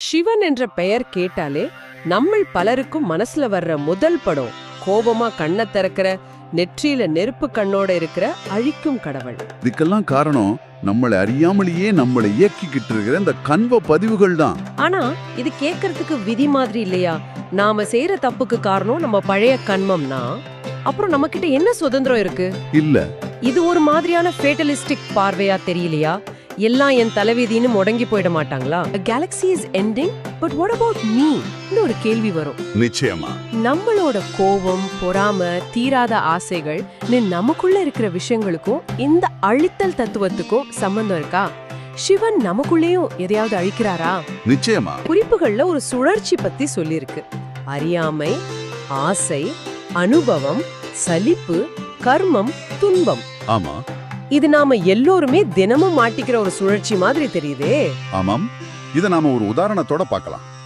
சிவன் என்ற பெயர் கேட்டாலே நம்மள் பலருக்கும் மனசுல வர்ற முதல் படம் கோபமா கண்ணை திறக்கிற, நெற்றியில நெருப்பு கண்ணோட இருக்கிற அழிக்கும் கடவுள். இதுக்கெல்லாம் காரணம் நம்மளை அறியாமலேயே நம்மளை இயக்கிக்கிட்டு இருக்கிற இந்த கன்வ பதிவுகள் தான். ஆனா இது கேட்கறதுக்கு விதி மாதிரி இல்லையா? நாம செய்யற தப்புக்கு காரணம் நம்ம பழைய கண்மம்னா அப்புறம் நம்ம கிட்ட என்ன சுதந்திரம் இருக்கு? இல்ல, இது ஒரு மாதிரியான ஃபேட்டலிஸ்டிக் பார்வையா தெரியலையா? எல்லாம் என் தலைவிதின்னு முடங்கி போயிட மாட்டாங்களா? A galaxy is ending, but what about me? ஒரு கேள்வி வரும். நிச்சயமா நம்மளோட கோபம், பொறாமை, தீராத ஆசைகள் நமக்குள்ள இருக்கிற விஷயங்களுக்கும் இந்த அழித்தல் தத்துவத்துக்கும் சம்பந்தம் இருக்கா? சிவன் நமக்குள்ளேயும் எதையாவது அழிக்கிறாரா? நிச்சயமா. குறிப்புகள்ல ஒரு சுழற்சி பத்தி சொல்லிருக்கு. அறியாமை, ஆசை, அனுபவம், சலிப்பு, கர்மம், துன்பம். ஆமா, இது நாம எல்லோருமே தினமும் மாட்டிக்கிற ஒரு சுழற்சி மாதிரி தெரியுதே. ஆமாம். இத நாம ஒரு உதாரணத்தோட பார்க்கலாம்.